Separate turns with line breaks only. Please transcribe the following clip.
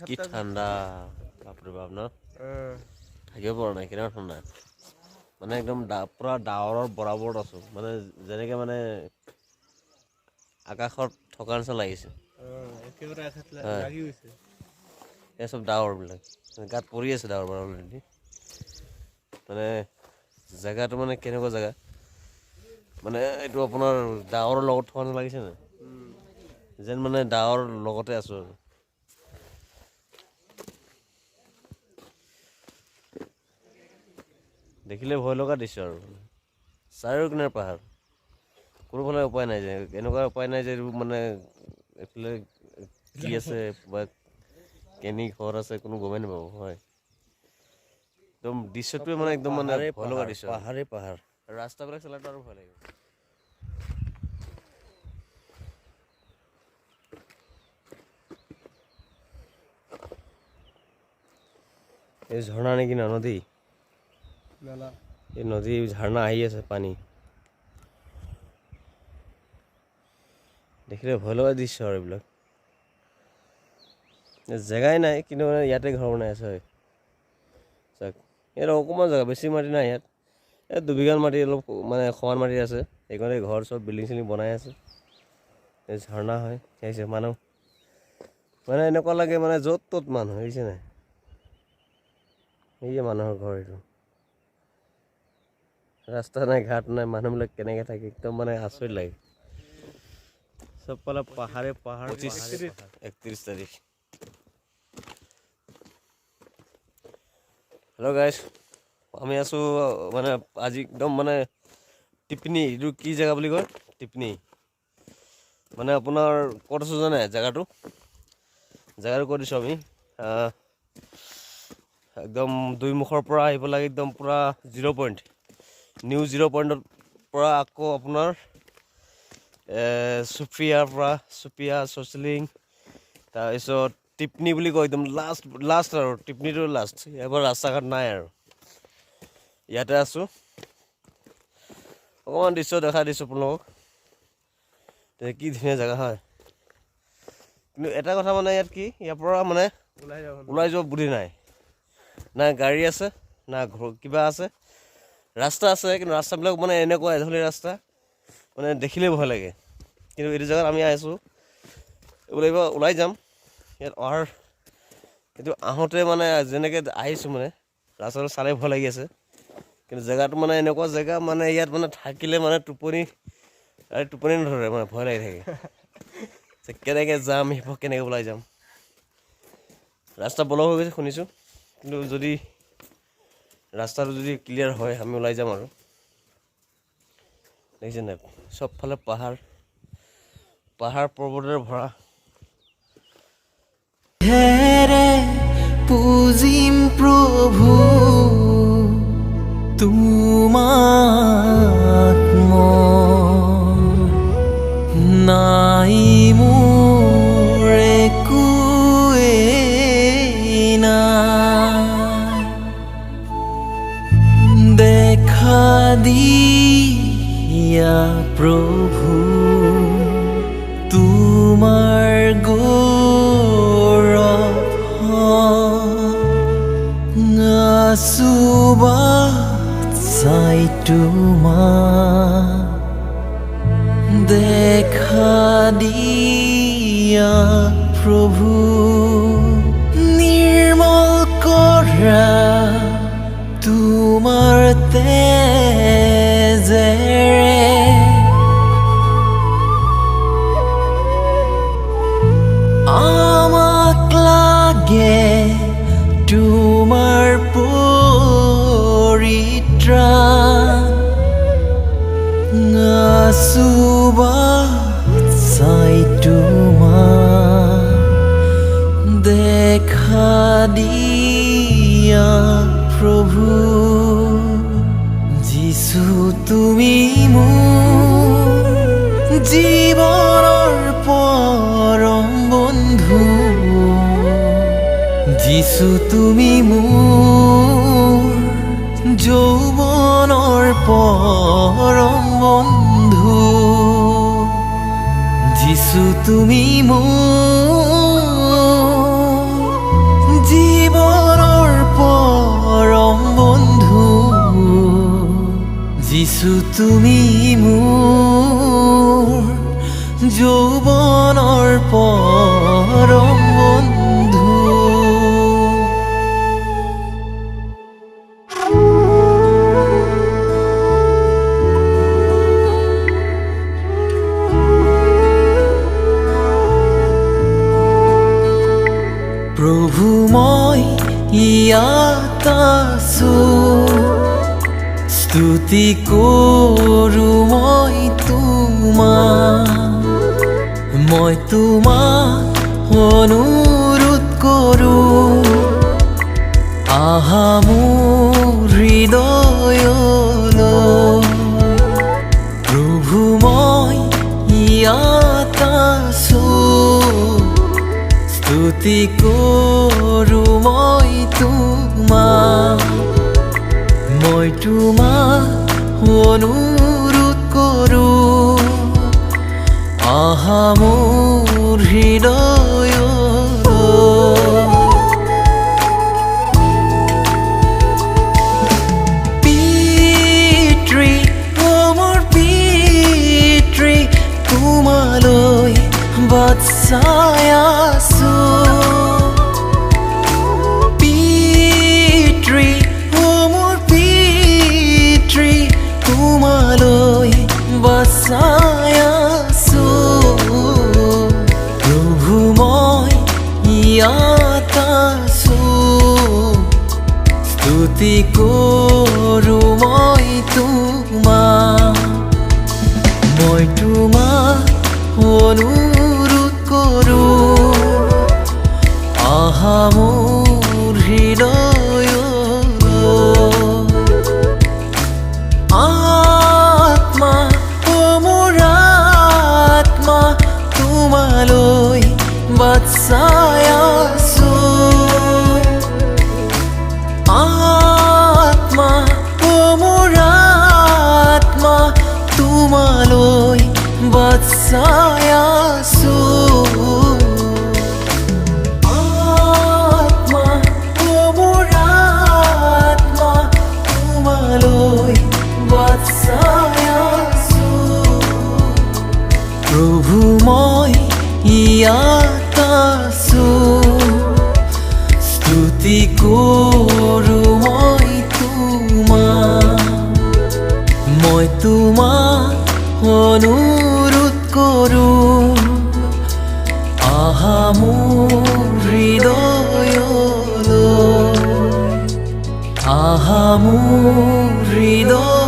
কি ঠাণ্ডা বাপৰে বাপ ন থাকিব পৰা নাই কেনেকুৱা ঠাণ্ডা মানে একদম পুৰা ডাৱৰৰ বৰাবৰত আছোঁ মানে যেনেকৈ মানে আকাশত থকাৰ নিচিনা লাগিছে এই চব ডাৱৰবিলাক গাত পৰি আছে ডাৱৰ বাৰু অলৰেডি মানে জেগাটো মানে কেনেকুৱা জেগা মানে এইটো আপোনাৰ ডাৱৰৰ লগত থকা নিচিনা লাগিছে নাই যেন মানে ডাৱৰ লগতে আছোঁ আৰু দেখিলে ভয় লগা দৃশ্য আৰু চাৰিওকিনাৰ পাহাৰ কোনোফালে উপায় নাই যে এনেকুৱা উপায় নাই যে মানে এইফালে কি আছে বা কেনি ঘৰ আছে কোনো গমেই নাপাব হয় একদম দৃশ্যটোৱে মানে একদম মানে ভয় লগা দৃশ্য পাহাৰে পাহাৰ ৰাস্তাবিলাক চলাটো আৰু ভয় লাগিব এই ঝৰ্ণা নেকি না নদী এই নদী ঝৰ্ণা আহি আছে পানী দেখিলে ভয় লগা দৃশ্য আৰু এইবিলাক জেগাই নাই কিন্তু মানে ইয়াতে ঘৰ বনাই আছে হয় চাওক ইয়াত অকণমান জেগা বেছি মাটি নাই ইয়াত এই দুবিঘান মাটি অলপ মানে সমান মাটি আছে সেইকাৰণে ঘৰ চব বিল্ডিং চিল্ডিং বনাই আছে এই ঝৰ্ণা হয় আহিছে মানুহ মানে এনেকুৱা লাগে মানে য'ত ত'ত মানুহ আহিছে নাই এই যে মানুহৰ ঘৰ এইটো ৰাস্তা নাই ঘাট নাই মানুহবিলাক কেনেকৈ থাকে একদম মানে আচৰিত লাগে চবফালে পাহাৰে পাহাৰ 31 তাৰিখ হেল্ল' গাইজ আমি আছোঁ মানে আজি একদম মানে টিপনি এইটো কি জেগা বুলি কয় টিপনি মানে আপোনাৰ ক'ত আছোঁ জানে জেগাটো কৈ দিছোঁ আমি একদম দুইমুখৰ পৰা আহিব লাগে একদম পূৰা 0 পইণ্ট নিউ 0 পইণ্টৰ পৰা আকৌ আপোনাৰ চুপিয়া চচলিং তাৰপিছত টিপনি বুলি কয় একদম লাষ্ট আৰু টিপনিটো লাষ্ট এবাৰ ৰাস্তা ঘাট নাই আৰু ইয়াতে আছোঁ অকণমান দৃশ্য দেখাই দিছোঁ আপোনালোকক কি ধুনীয়া জেগা হয় কিন্তু এটা কথা মানে ইয়াত কি ইয়াৰ পৰা মানে ওলাই যোৱা বুদ্ধি নাই না গাড়ী আছে না ঘৰ কিবা আছে ৰাস্তা আছে কিন্তু ৰাস্তাবিলাক মানে এনেকুৱা এঢলীয়া ৰাস্তা মানে দেখিলেই ভয় লাগে কিন্তু এইটো জেগাত আমি আহিছোঁ এইবোৰ ওলাই যাম ইয়াত অহাৰ এইটো আহোঁতে মানে যেনেকৈ আহিছোঁ মানে ৰাস্তাটো চালে ভয় লাগি আছে কিন্তু জেগাটো মানে এনেকুৱা জেগা মানে ইয়াত মানে থাকিলে মানে টোপনি নধৰে মানে ভয় লাগি থাকে কেনেকৈ যাম সেইবোৰ কেনেকৈ ওলাই যাম ৰাস্তা ব্লক হৈ গৈছে শুনিছোঁ কিন্তু যদি ৰাস্তাটো যদি ক্লিয়াৰ হয় আমি ওলাই যাম আৰু দেখিছে নাই চবফালে পাহাৰ পৰ্বতেৰে ভৰা
পূজিম প্ৰভু তোমাক নাই মোৰ একোৱেই নাই দেখা দিয়া প্ৰভু তোমাৰ গৌৰৱ আচুবাত চাই তোমাৰ দেখা দিয়া প্ৰভু নিৰ্মল কৰা তোমাৰ তেজেৰে আমাক লাগে তোমাৰ পৰিত্ৰাণ আচুবাত চাই তোমাৰ দেখা দিয়া প্ৰভু যিছু তুমি মোৰ জীৱনৰ পৰম বন্ধু যিছু তুমি মোৰ যৌৱনৰ পৰম বন্ধু যিছু তুমি মোৰ যিছু তুমি মোৰ যৌৱনৰ পৰম বন্ধু। প্ৰভু মই ইয়াত আছোঁ, স্তুতি কৰোঁ মই তোমাক অনুৰোধ কৰোঁ, আহা মোৰ হৃদয়লৈ। প্ৰভু মই ইয়াত আছোঁ, স্তুতি কৰোঁ মই তোমাক অনুৰোধ কৰোঁ, আহা মোৰ হৃদয়লৈ। পিতৃ অ মোৰ পিতৃ, তোমালৈ বাট চাই আছোঁ। পিতৃ অ মোৰ পিতৃ, তোমালৈ বাট চাই আছোঁ। প্ৰভু মই ইয়াত আছোঁ, স্তুতি কৰোঁ মই তোমাক অনুৰোধ কৰোঁ, আহা মোৰ হৃদয়লৈ। আত্মা অ মোৰ আত্মা, তোমালৈ বাট চাই আছোঁ। আত্মা অ মোৰ আত্মা, তোমালৈ বাট চাই আছোঁ। আত্মা অ মোৰ আত্মা, তোমালৈ বাট চাই আছোঁ। প্ৰভু মই ইয়াত আছোঁ, স্তুতি কৰোঁ মই তোমাক অনুৰোধ কৰোঁ, আহা মোৰ হৃদয়লৈ, আহা মোৰ হৃদয়।